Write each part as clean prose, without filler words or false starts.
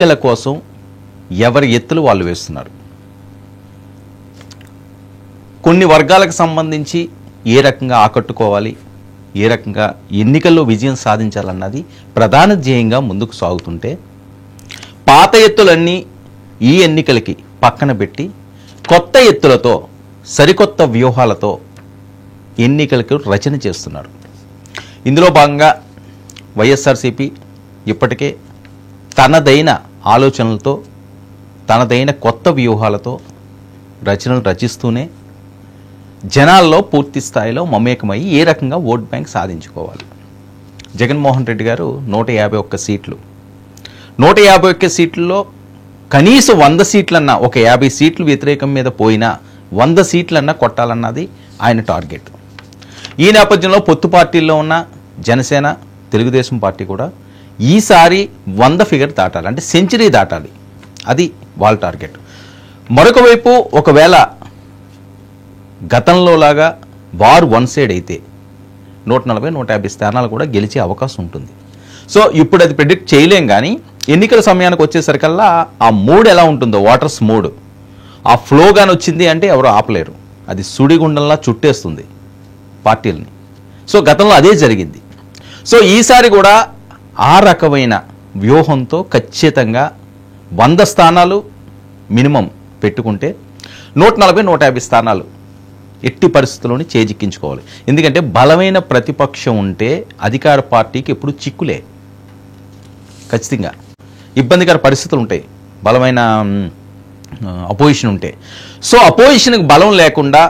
ఎన్నికల కోసం ఎవరి ఎత్తులు వాళ్ళు వేస్తున్నారు. కొన్ని వర్గాలకు సంబంధించి ఏ రకంగా ఆకట్టుకోవాలి, ఏ రకంగా ఎన్నికల్లో విజయం సాధించాలన్నది ప్రధాన ధ్యేయంగా ముందుకు సాగుతుంటే, పాత ఎత్తులన్నీ ఈ ఎన్నికలకి పక్కన పెట్టి కొత్త ఎత్తులతో సరికొత్త వ్యూహాలతో ఎన్నికలకు రచన చేస్తున్నారు. ఇందులో భాగంగా వైఎస్ఆర్సీపీ ఇప్పటికే తనదైన ఆలోచనలతో, తనదైన కొత్త వ్యూహాలతో రచనలు రచిస్తూనే జనాల్లో పూర్తి స్థాయిలో మమేకమై ఏ రకంగా ఓట్ బ్యాంక్ సాధించుకోవాలి. జగన్మోహన్ రెడ్డి గారు 151 సీట్లు, 151 సీట్లలో కనీసం 100 సీట్లన్నా, ఒక 50 సీట్లు వ్యతిరేకం మీద పోయినా 100 సీట్లన్నా కొట్టాలన్నది ఆయన టార్గెట్. ఈ నేపథ్యంలో పొత్తు పార్టీల్లో ఉన్న జనసేన, తెలుగుదేశం పార్టీ కూడా ఈసారి 100 ఫిగర్ దాటాలి, అంటే సెంచరీ దాటాలి, అది వాళ్ళ టార్గెట్. మరొక వైపు ఒకవేళ గతంలో లాగా వారు వన్ సైడ్ అయితే 140-150 స్థానాలు కూడా గెలిచే అవకాశం ఉంటుంది. సో ఇప్పుడు అది ప్రెడిక్ట్ చేయలేం, కానీ ఎన్నికల సమయానికి వచ్చేసరికల్లా ఆ మూడ్ ఎలా ఉంటుందో, వాటర్స్ మూడ్, ఆ ఫ్లో కానీ వచ్చింది అంటే ఎవరు ఆపలేరు, అది సుడిగుండంలా చుట్టేస్తుంది పార్టీలని. సో గతంలో అదే జరిగింది. సో ఈసారి కూడా ఆ రకమైన వ్యూహంతో ఖచ్చితంగా 100 స్థానాలు మినిమం పెట్టుకుంటే 140-150 స్థానాలు ఎట్టి పరిస్థితుల్లోని చేజిక్కించుకోవాలి. ఎందుకంటే బలమైన ప్రతిపక్షం ఉంటే అధికార పార్టీకి ఎప్పుడు చిక్కులే, ఖచ్చితంగా ఇబ్బందికర పరిస్థితులు ఉంటాయి బలమైన అపోజిషన్ ఉంటే. సో అపోజిషన్కి బలం లేకుండా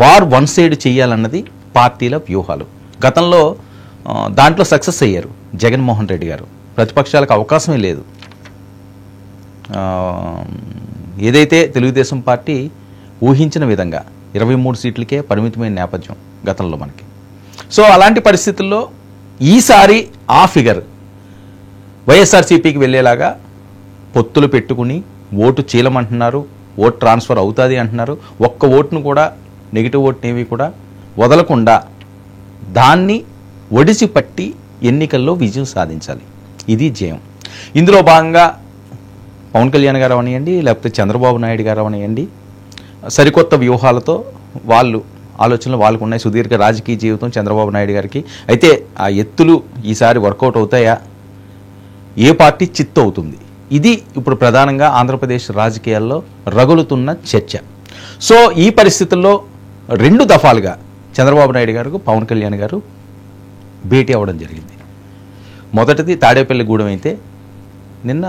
వార్ వన్ సైడ్ చేయాలన్నది పార్టీల వ్యూహాలు. గతంలో దాంట్లో సక్సెస్ అయ్యారు జగన్మోహన్ రెడ్డి గారు. ప్రతిపక్షాలకు అవకాశమే లేదు. ఏదైతే తెలుగుదేశం పార్టీ ఊహించిన విధంగా 23 సీట్లకే పరిమితమైన నేపథ్యం గతంలో మనకి. సో అలాంటి పరిస్థితుల్లో ఈసారి ఆ ఫిగర్ వైఎస్ఆర్సీపీకి వెళ్ళేలాగా పొత్తులు పెట్టుకుని ఓటు చీలమంటున్నారు, ఓటు ట్రాన్స్ఫర్ అవుతుంది అంటున్నారు. ఒక్క ఓటును కూడా, నెగిటివ్ ఓటునేవి కూడా వదలకుండా దాన్ని ఒడిసి పట్టి ఎన్నికల్లో విజయం సాధించాలి, ఇది ధ్యేయం. ఇందులో భాగంగా పవన్ కళ్యాణ్ గారు అవనియండి, లేకపోతే చంద్రబాబు నాయుడు గారు అవనియండి, సరికొత్త వ్యూహాలతో వాళ్ళు ఆలోచనలు వాళ్ళకు ఉన్నాయి. సుదీర్ఘ రాజకీయ జీవితం చంద్రబాబు నాయుడు గారికి. అయితే ఆ ఎత్తులు ఈసారి వర్కౌట్ అవుతాయా, ఏ పార్టీ చిత్తు అవుతుంది, ఇది ఇప్పుడు ప్రధానంగా ఆంధ్రప్రదేశ్ రాజకీయాల్లో రగులుతున్న చర్చ. సో ఈ పరిస్థితుల్లో 2 దఫాలుగా చంద్రబాబు నాయుడు గారు, పవన్ కళ్యాణ్ గారు భేటీ అవ్వడం జరిగింది. మొదటిది తాడేపల్లిగూడెం అయితే, నిన్న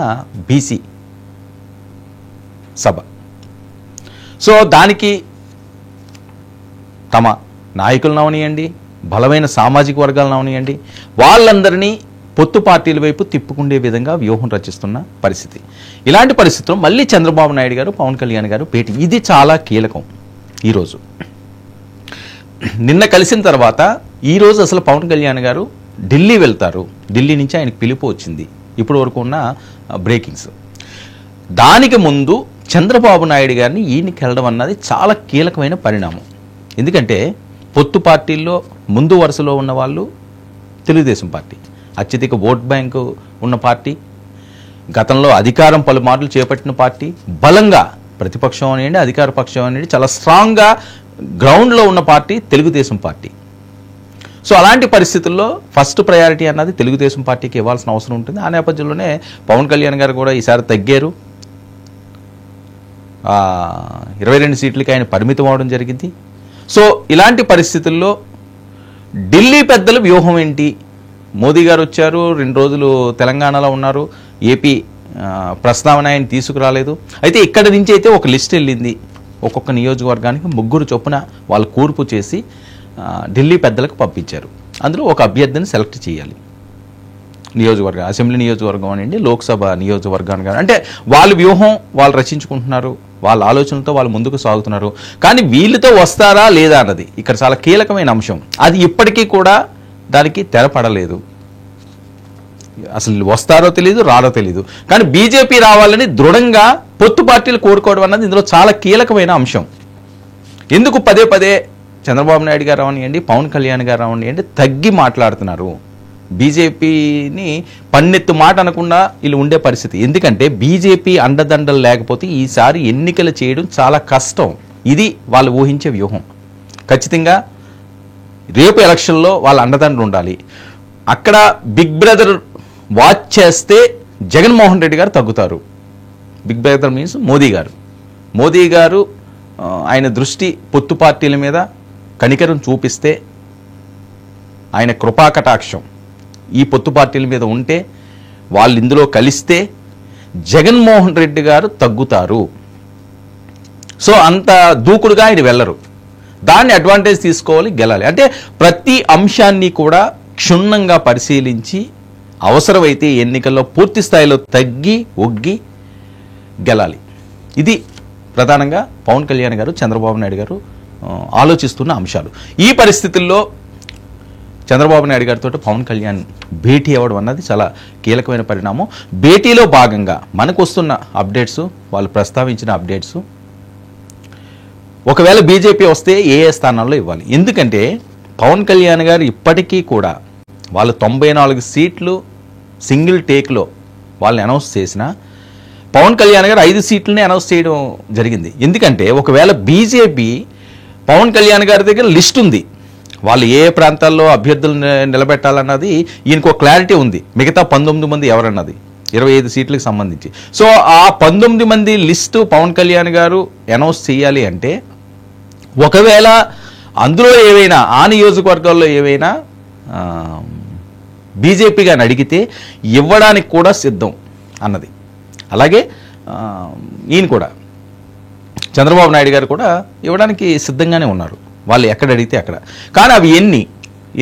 బీసీ సభ. సో దానికి తమ నాయకులను అవనియండి, బలమైన సామాజిక వర్గాలను అవనియండి, వాళ్ళందరినీ పొత్తు పార్టీల వైపు తిప్పుకుండే విధంగా వ్యూహం రచిస్తున్న పరిస్థితి. ఇలాంటి పరిస్థితుల్లో మళ్ళీ చంద్రబాబు నాయుడు గారు, పవన్ కళ్యాణ్ గారు భేటీ, ఇది చాలా కీలకం. ఈరోజు నిన్న కలిసిన తర్వాత ఈరోజు అసలు పవన్ కళ్యాణ్ గారు ఢిల్లీ వెళ్తారు. ఢిల్లీ నుంచి ఆయనకు పిలుపు వచ్చింది, ఇప్పుడు వరకు ఉన్న బ్రేకింగ్స్. దానికి ముందు చంద్రబాబు నాయుడు గారిని ఈయనకి వెళ్ళడం అన్నది చాలా కీలకమైన పరిణామం. ఎందుకంటే పొత్తు పార్టీల్లో ముందు వరుసలో ఉన్న వాళ్ళు తెలుగుదేశం పార్టీ, అత్యధిక ఓట్ బ్యాంకు ఉన్న పార్టీ, గతంలో అధికారం పలుమార్లు చేపట్టిన పార్టీ, బలంగా ప్రతిపక్షం అనేయండి, అధికార పక్షం అనేవి చాలా స్ట్రాంగ్గా గ్రౌండ్లో ఉన్న పార్టీ తెలుగుదేశం పార్టీ. సో అలాంటి పరిస్థితుల్లో ఫస్ట్ ప్రయారిటీ అన్నది తెలుగుదేశం పార్టీకి ఇవ్వాల్సిన అవసరం ఉంటుంది. ఆ నేపథ్యంలోనే పవన్ కళ్యాణ్ గారు కూడా ఈసారి తగ్గారు, 22 సీట్లకి ఆయన పరిమితం అవడం జరిగింది. సో ఇలాంటి పరిస్థితుల్లో ఢిల్లీ పెద్దల వ్యూహం ఏంటి? మోదీ గారు వచ్చారు, 2 రోజులు తెలంగాణలో ఉన్నారు, ఏపీ ప్రస్తావన ఆయన తీసుకురాలేదు. అయితే ఇక్కడి నుంచి అయితే ఒక లిస్ట్ వెళ్ళింది, ఒక్కొక్క నియోజకవర్గానికి 3 చొప్పున వాళ్ళు కూర్పు చేసి ఢిల్లీ పెద్దలకు పంపించారు. అందులో ఒక అభ్యర్థిని సెలెక్ట్ చేయాలి. నియోజకవర్గం, అసెంబ్లీ నియోజకవర్గం అనండి, లోక్సభ నియోజకవర్గానికి, అంటే వాళ్ళ వ్యూహం వాళ్ళు రచించుకుంటున్నారు, వాళ్ళ ఆలోచనలతో వాళ్ళు ముందుకు సాగుతున్నారు. కానీ వీళ్ళతో వస్తారా లేదా అన్నది ఇక్కడ చాలా కీలకమైన అంశం. అది ఇప్పటికీ కూడా దానికి తెరపడలేదు. అసలు వస్తారో తెలియదు, రారో తెలియదు. కానీ బీజేపీ రావాలని దృఢంగా పొత్తు పార్టీలు కోరుకోవడం అన్నది ఇందులో చాలా కీలకమైన అంశం. ఎందుకు పదే పదే చంద్రబాబు నాయుడు గారు అవనియండి, పవన్ కళ్యాణ్ గారు అవనియండి తగ్గి మాట్లాడుతున్నారు? బీజేపీని పన్నెత్తు మాట అనకుండా వీళ్ళు ఉండే పరిస్థితి. ఎందుకంటే బీజేపీ అండదండలు లేకపోతే ఈసారి ఎన్నికలు చేయడం చాలా కష్టం. ఇది వాళ్ళు ఊహించే వ్యూహం. ఖచ్చితంగా రేపు ఎలక్షన్లో వాళ్ళ అండదండలు ఉండాలి. అక్కడ బిగ్ బ్రదర్ వాచ్ చేస్తే జగన్మోహన్ రెడ్డి గారు తగ్గుతారు. బిగ్ బ్రదర్ మీన్స్ మోదీ గారు ఆయన దృష్టి పొత్తు పార్టీల మీద కనికరం చూపిస్తే, ఆయన కృపాకటాక్షం ఈ పొత్తు పార్టీల మీద ఉంటే, వాళ్ళు ఇందులో కలిస్తే జగన్మోహన్ రెడ్డి గారు తగ్గుతారు. సో అంత దూకుడుగా ఆయన వెళ్ళరు. దాన్ని అడ్వాంటేజ్ తీసుకోవాలి, గెలాలి. అంటే ప్రతి అంశాన్ని కూడా క్షుణ్ణంగా పరిశీలించి అవసరమైతే ఎన్నికల్లో పూర్తి స్థాయిలో తగ్గి ఒగ్గి గెలాలి. ఇది ప్రధానంగా పవన్ కళ్యాణ్ గారు, చంద్రబాబు నాయుడు గారు ఆలోచిస్తున్న అంశాలు. ఈ పరిస్థితుల్లో చంద్రబాబు నాయుడు గారితో పవన్ కళ్యాణ్ భేటీ అవ్వడం అన్నది చాలా కీలకమైన పరిణామం. భేటీలో భాగంగా మనకు వస్తున్న అప్డేట్స్, వాళ్ళు ప్రస్తావించిన అప్డేట్స్, ఒకవేళ బీజేపీ వస్తే ఏ స్థానాల్లో ఇవ్వాలి. ఎందుకంటే పవన్ కళ్యాణ్ గారు ఇప్పటికీ కూడా వాళ్ళు 94 సీట్లు సింగిల్ టేక్లో వాళ్ళని అనౌన్స్ చేసిన, పవన్ కళ్యాణ్ గారు 5 సీట్లని అనౌన్స్ చేయడం జరిగింది. ఎందుకంటే ఒకవేళ బీజేపీ పవన్ కళ్యాణ్ గారి దగ్గర లిస్ట్ ఉంది, వాళ్ళు ఏ ప్రాంతాల్లో అభ్యర్థులు నిలబెట్టాలన్నది ఈయనకు ఒక క్లారిటీ ఉంది. మిగతా 19 మంది ఎవరన్నది 25 సీట్లకు సంబంధించి. సో ఆ 19 మంది లిస్టు పవన్ కళ్యాణ్ గారు అనౌన్స్ చేయాలి అంటే, ఒకవేళ అందులో ఏవైనా ఆ నియోజకవర్గాల్లో ఏవైనా బీజేపీ గారిని అడిగితే ఇవ్వడానికి కూడా సిద్ధం అన్నది. అలాగే ఈయన కూడా చంద్రబాబు నాయుడు గారు కూడా ఇవ్వడానికి సిద్ధంగానే ఉన్నారు, వాళ్ళు ఎక్కడ అడిగితే అక్కడ. కానీ అవి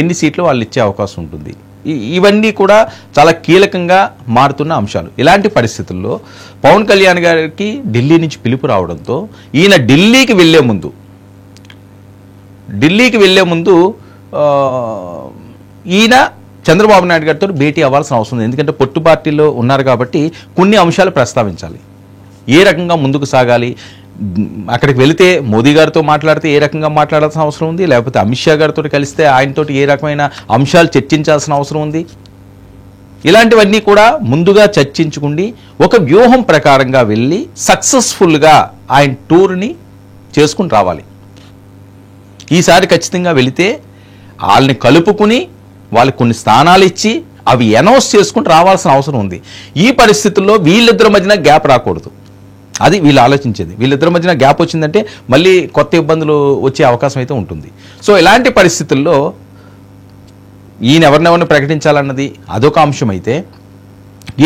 ఎన్ని సీట్లు వాళ్ళు ఇచ్చే అవకాశం ఉంటుంది, ఇవన్నీ కూడా చాలా కీలకంగా మారుతున్న అంశాలు. ఇలాంటి పరిస్థితుల్లో పవన్ కళ్యాణ్ గారికి ఢిల్లీ నుంచి పిలుపు రావడంతో ఈయన ఢిల్లీకి వెళ్లే ముందు ఈయన చంద్రబాబు నాయుడు గారితో భేటీ అవ్వాల్సిన అవసరం ఉంది. ఎందుకంటే పొట్టు పార్టీలో ఉన్నారు కాబట్టి కొన్ని అంశాలు ప్రస్తావించాలి. ఏ రకంగా ముందుకు సాగాలి, అక్కడికి వెళితే మోదీ గారితో మాట్లాడితే ఏ రకంగా మాట్లాడాల్సిన అవసరం ఉంది, లేకపోతే అమిత్ షా గారితో కలిస్తే ఆయనతోటి ఏ రకమైన అంశాలు చర్చించాల్సిన అవసరం ఉంది, ఇలాంటివన్నీ కూడా ముందుగా చర్చించుకుని ఒక వ్యూహం ప్రకారంగా వెళ్ళి సక్సెస్ఫుల్గా ఆయన టూర్ని చేసుకుని రావాలి. ఈసారి ఖచ్చితంగా వెళితే వాళ్ళని కలుపుకుని వాళ్ళకి కొన్ని స్థానాలు ఇచ్చి అవి అనౌన్స్ చేసుకుని రావాల్సిన అవసరం ఉంది. ఈ పరిస్థితుల్లో వీళ్ళిద్దరి మధ్యన గ్యాప్ రాకూడదు, అది వీళ్ళు ఆలోచించేది. వీళ్ళిద్దరి మధ్యన గ్యాప్ వచ్చిందంటే మళ్ళీ కొత్త ఇబ్బందులు వచ్చే అవకాశం అయితే ఉంటుంది. సో ఇలాంటి పరిస్థితుల్లో ఈయన ఎవరినెవరిని ప్రకటించాలన్నది అదొక అంశం అయితే,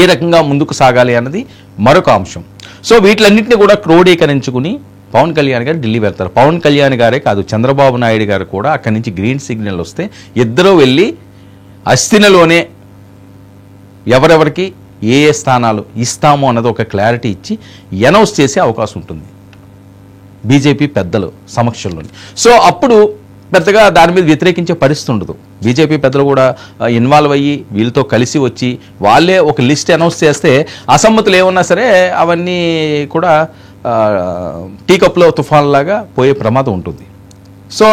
ఏ రకంగా ముందుకు సాగాలి అన్నది మరొక అంశం. సో వీటిలన్నింటినీ కూడా క్రోడీకరించుకుని పవన్ కళ్యాణ్ గారు ఢిల్లీ వెళ్తారు. పవన్ కళ్యాణ్ గారే కాదు, చంద్రబాబు నాయుడు గారు కూడా అక్కడి నుంచి గ్రీన్ సిగ్నల్ వస్తే ఇద్దరూ వెళ్ళి అస్థినలోనే ఎవరెవరికి ఏ స్థానాలు ఇస్తామో అన్నది ఒక క్లారిటీ ఇచ్చి అనౌన్స్ చేసే అవకాశం ఉంటుంది బీజేపీ పెద్దలు సమక్షంలోని. సో అప్పుడు పెద్దగా దాని మీద వ్యతిరేకించే పరిస్థితి ఉండదు. బీజేపీ పెద్దలు కూడా ఇన్వాల్వ్ అయ్యి వీళ్ళతో కలిసి వచ్చి వాళ్ళే ఒక లిస్ట్ అనౌన్స్ చేస్తే అసమ్మతులు ఏమన్నా సరే అవన్నీ కూడా టీ కప్లో తుఫాన్ లాగా పోయే ప్రమాదం ఉంటుంది. సో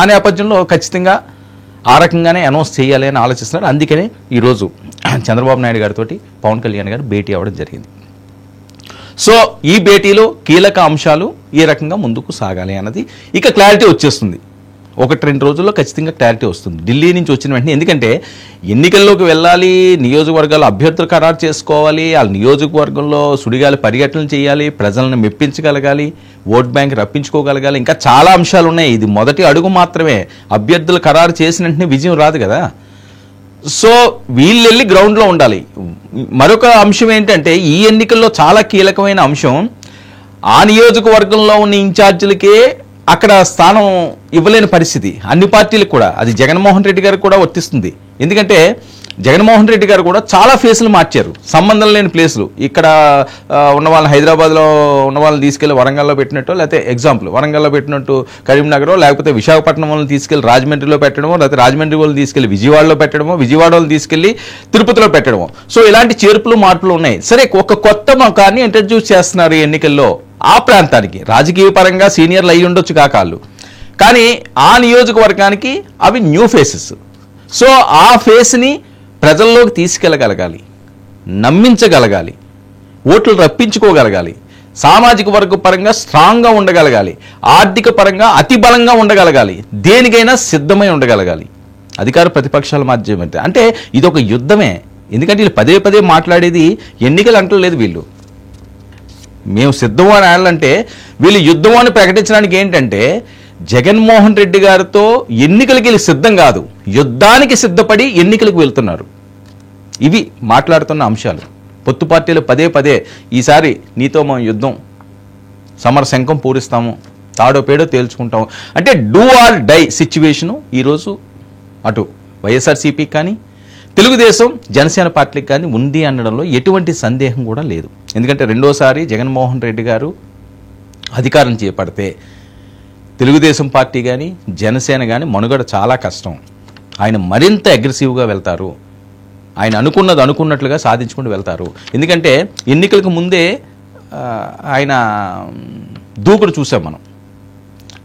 ఆ నేపథ్యంలో ఖచ్చితంగా ఆ రకంగానే అనౌన్స్ చేయాలి అని ఆలోచిస్తున్నారు. అందుకనే ఈరోజు చంద్రబాబు నాయుడు గారితో పవన్ కళ్యాణ్ గారు భేటీ అవ్వడం జరిగింది. సో ఈ భేటీలో కీలక అంశాలు ఏ రకంగా ముందుకు సాగాలి అన్నది ఇక క్లారిటీ వచ్చేస్తుంది. 1-2 రోజుల్లో ఖచ్చితంగా క్లారిటీ వస్తుంది ఢిల్లీ నుంచి వచ్చిన వెంటనే. ఎందుకంటే ఎన్నికల్లోకి వెళ్ళాలి, నియోజకవర్గాలు అభ్యర్థులు ఖరారు చేసుకోవాలి, వాళ్ళ నియోజకవర్గంలో సుడిగాలి పర్యటనలు చేయాలి, ప్రజలను మెప్పించగలగాలి, ఓట్ బ్యాంక్ రప్పించుకోగలగాలి, ఇంకా చాలా అంశాలు ఉన్నాయి. ఇది మొదటి అడుగు మాత్రమే. అభ్యర్థులు ఖరారు చేసిన వెంటనే విజయం రాదు కదా. సో వీళ్ళు వెళ్ళి గ్రౌండ్లో ఉండాలి. మరొక అంశం ఏంటంటే ఈ ఎన్నికల్లో చాలా కీలకమైన అంశం, ఆ నియోజకవర్గంలో ఉన్న ఇన్ఛార్జీలకే అక్కడ స్థానం ఇవ్వలేని పరిస్థితి అన్ని పార్టీలకు కూడా. అది జగన్మోహన్ రెడ్డి గారికి కూడా వర్తిస్తుంది. ఎందుకంటే జగన్మోహన్ రెడ్డి గారు కూడా చాలా ఫేసులు మార్చారు, సంబంధం లేని ప్లేసులు. ఇక్కడ ఉన్న వాళ్ళని హైదరాబాద్లో ఉన్న వాళ్ళని తీసుకెళ్లి వరంగల్లో పెట్టినట్టు, లేకపోతే ఎగ్జాంపుల్ వరంగల్లో పెట్టినట్టు కరీంనగర్, లేకపోతే విశాఖపట్నం వాళ్ళని తీసుకెళ్లి రాజమండ్రిలో పెట్టడమో, లేకపోతే రాజమండ్రి వాళ్ళని తీసుకెళ్లి విజయవాడలో పెట్టడమో, విజయవాడ వాళ్ళని తీసుకెళ్లి తిరుపతిలో పెట్టడమో. సో ఇలాంటి చేర్పులు మార్పులు ఉన్నాయి. సరే, ఒక కొత్త ముఖాన్ని ఇంట్రడ్యూస్ చేస్తున్నారు ఈ ఎన్నికల్లో ఆ ప్రాంతానికి. రాజకీయ పరంగా సీనియర్లు అయ్యి ఉండొచ్చు కాకాళ్ళు, కానీ ఆ నియోజకవర్గానికి అవి న్యూ ఫేసెస్. సో ఆ ఫేస్ని ప్రజల్లోకి తీసుకెళ్ళగలగాలి, నమ్మించగలగాలి, ఓట్లు రప్పించుకోగలగాలి, సామాజిక వర్గ పరంగా స్ట్రాంగ్గా ఉండగలగాలి, ఆర్థిక పరంగా అతి బలంగా ఉండగలగాలి, దేనికైనా సిద్ధమై ఉండగలగాలి. అధికార ప్రతిపక్షాల మధ్య అంటే ఇది ఒక యుద్ధమే. ఎందుకంటే వీళ్ళు పదే పదే మాట్లాడేది ఎన్నికలు అంటలేదు. వీళ్ళు మేము సిద్ధం అని ఆడాలంటే వీళ్ళు యుద్ధం అని ప్రకటించడానికి ఏంటంటే జగన్మోహన్ రెడ్డి గారితో ఎన్నికలకి వీళ్ళు సిద్ధం కాదు, యుద్ధానికి సిద్ధపడి ఎన్నికలకు వెళ్తున్నారు. ఇవి మాట్లాడుతున్న అంశాలు. పొత్తు పార్టీలు పదే పదే ఈసారి నీతో మనం యుద్ధం, సమర శంఖం పూరిస్తాము, తాడో పేడో తేల్చుకుంటాము అంటే డూ ఆర్ డై సిచ్యువేషను ఈరోజు అటు వైఎస్ఆర్సీపీకి కానీ తెలుగుదేశం జనసేన పార్టీకి కానీ ఉంది అనడంలో ఎటువంటి సందేహం కూడా లేదు. ఎందుకంటే రెండోసారి జగన్మోహన్ రెడ్డి గారు అధికారం చేపడితే తెలుగుదేశం పార్టీ కానీ జనసేన కానీ మనుగడ చాలా కష్టం. ఆయన మరింత అగ్రెసివ్గా వెళ్తారు, ఆయన అనుకున్నది అనుకున్నట్లుగా సాధించుకుంటూ వెళ్తారు. ఎందుకంటే ఎన్నికలకు ముందే ఆయన దూకుడు చూసాం మనం,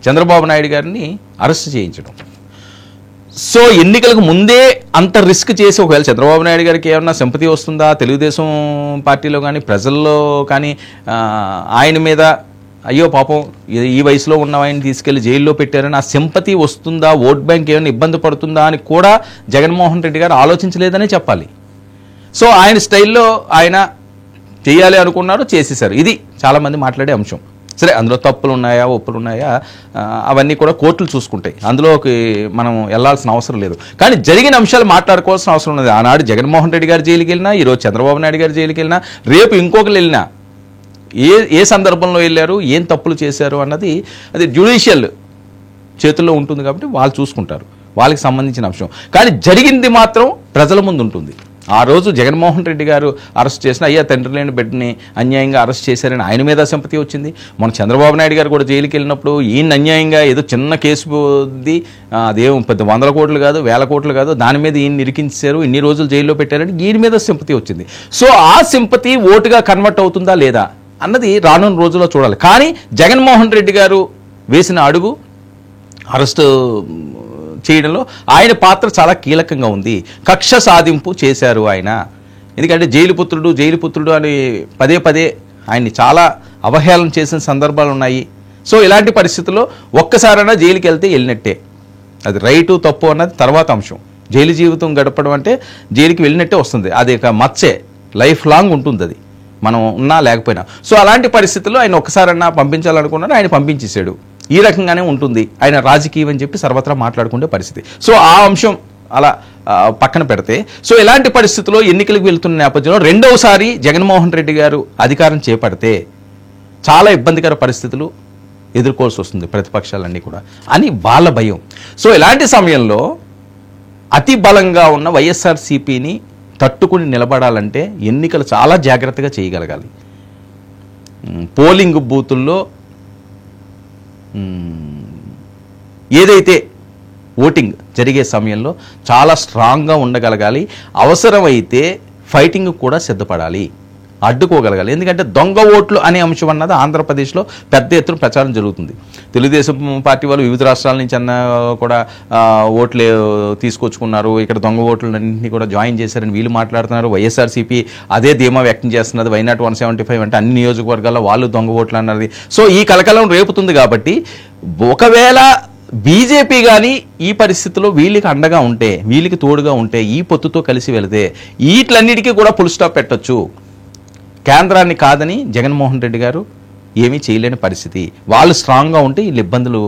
చంద్రబాబు నాయుడు గారిని అరెస్ట్ చేయించడం. సో ఎన్నికలకు ముందే అంత రిస్క్ చేసి ఒకవేళ చంద్రబాబు నాయుడు గారికి ఏమన్నా సింపతి వస్తుందా తెలుగుదేశం పార్టీలో కానీ ప్రజల్లో కానీ ఆయన మీద, అయ్యో పాపం ఈ వయసులో ఉన్న ఆయన్ని తీసుకెళ్లి జైల్లో పెట్టారని ఆ సింపతి వస్తుందా, ఓట్ బ్యాంక్ ఏమైనా ఇబ్బంది పడుతుందా అని కూడా జగన్మోహన్ రెడ్డి గారు ఆలోచించలేదనే చెప్పాలి. సో ఆయన స్టైల్లో ఆయన చేయాలి అనుకున్నారు, చేసేశారు. ఇది చాలామంది మాట్లాడే అంశం. సరే, అందులో తప్పులు ఉన్నాయా ఒప్పులు ఉన్నాయా అవన్నీ కూడా కోర్టులు చూసుకుంటాయి, అందులోకి మనం వెళ్లాల్సిన అవసరం లేదు. కానీ జరిగిన అంశాలు మాట్లాడుకోవాల్సిన అవసరం ఉన్నది. ఆనాడు జగన్మోహన్ రెడ్డి గారు జైలుకి వెళ్ళినా, ఈరోజు చంద్రబాబు నాయుడు గారు జైలుకి వెళ్ళినా, రేపు ఇంకొకరు వెళ్ళినా ఏ సందర్భంలో వెళ్ళారు, ఏం తప్పులు చేశారు అన్నది అది జ్యుడిషియల్ చేతుల్లో ఉంటుంది కాబట్టి వాళ్ళు చూసుకుంటారు, వాళ్ళకి సంబంధించిన అంశం. కానీ జరిగింది మాత్రం ప్రజల ముందు ఉంటుంది. ఆ రోజు జగన్మోహన్ రెడ్డి గారు అరెస్ట్ చేసిన, అయ్యా తండ్రి లేని బిడ్డని అన్యాయంగా అరెస్ట్ చేశారని ఆయన మీద సింపతి వచ్చింది. మన చంద్రబాబు నాయుడు గారు కూడా జైలుకి వెళ్ళినప్పుడు ఈయన అన్యాయంగా ఏదో చిన్న కేసు ఉంది, అదేం పెద్ద 100 కోట్లు కాదు 1000 కోట్లు కాదు, దాని మీద ఈయన ఇరికించారు, ఇన్ని రోజులు జైల్లో పెట్టారని ఈయన మీద సింపతి వచ్చింది. సో ఆ సింపతి ఓటుగా కన్వర్ట్ అవుతుందా లేదా అన్నది రానున్న రోజుల్లో చూడాలి. కానీ జగన్మోహన్ రెడ్డి గారు వేసిన అడుగు అరెస్టు చేయడంలో ఆయన పాత్ర చాలా కీలకంగా ఉంది. కక్ష సాధింపు చేశారు ఆయన. ఎందుకంటే జైలు పుత్రుడు అని పదే పదే ఆయన్ని చాలా అవహేళన చేసిన సందర్భాలు ఉన్నాయి. సో ఇలాంటి పరిస్థితుల్లో ఒక్కసారైనా జైలుకి వెళ్తే వెళ్ళినట్టే. అది రైటు తప్పు అన్నది తర్వాత అంశం. జైలు జీవితం గడపడం అంటే జైలుకి వెళ్ళినట్టే వస్తుంది, అది ఒక మచ్చే, లైఫ్ లాంగ్ ఉంటుంది అది, మనం ఉన్నా లేకపోయినా. సో అలాంటి పరిస్థితుల్లో ఆయన ఒక్కసారన్నా పంపించాలనుకున్నాడు, ఆయన పంపించేశాడు. ఈ రకంగానే ఉంటుంది ఆయన రాజకీయం అని చెప్పి సర్వత్రా మాట్లాడుకునే పరిస్థితి. సో ఆ అంశం అలా పక్కన పెడితే, సో ఇలాంటి పరిస్థితుల్లో ఎన్నికలకు వెళ్తున్న నేపథ్యంలో రెండవసారి జగన్మోహన్ రెడ్డి గారు అధికారం చేపడితే చాలా ఇబ్బందికర పరిస్థితులు ఎదుర్కోవాల్సి వస్తుంది ప్రతిపక్షాలన్నీ కూడా అని వాళ్ళ భయం. సో ఇలాంటి సమయంలో అతి బలంగా ఉన్న వైఎస్ఆర్సీపీని తట్టుకుని నిలబడాలంటే ఎన్నికలు చాలా జాగ్రత్తగా చేయగలగాలి. పోలింగ్ బూతుల్లో ఏదైతే ఓటింగ్ జరిగే సమయంలో చాలా స్ట్రాంగ్గా ఉండగలగాలి. అవసరమైతే ఫైటింగ్ కూడా సిద్ధపడాలి, అడ్డుకోగలగాలి. ఎందుకంటే దొంగ ఓట్లు అనే అంశం అన్నది ఆంధ్రప్రదేశ్లో పెద్ద ఎత్తున ప్రచారం జరుగుతుంది. తెలుగుదేశం పార్టీ వాళ్ళు వివిధ రాష్ట్రాల నుంచి కూడా ఓట్లు తీసుకొచ్చుకున్నారు, ఇక్కడ దొంగ ఓట్లన్నింటినీ కూడా జాయిన్ చేశారని వీళ్ళు మాట్లాడుతున్నారు. వైఎస్ఆర్సీపీ అదే ధీమా వ్యక్తం చేస్తున్నది. వైనాట్ 175 అంటే అన్ని నియోజకవర్గాల్లో వాళ్ళు దొంగ ఓట్లు అన్నది. సో ఈ కలకలం రేపుతుంది. కాబట్టి ఒకవేళ బీజేపీ కానీ ఈ పరిస్థితిలో వీళ్ళకి అండగా ఉంటే, వీళ్ళకి తోడుగా ఉంటే, ఈ పొత్తుతో కలిసి వెళితే వీటిలన్నిటికీ కూడా ఫుల్ స్టాప్ పెట్టొచ్చు. కేంద్రాన్ని కాదని జగన్మోహన్ రెడ్డి గారు ఏమీ చేయలేని పరిస్థితి. వాళ్ళు స్ట్రాంగ్గా ఉంటే వీళ్ళు ఇబ్బందులు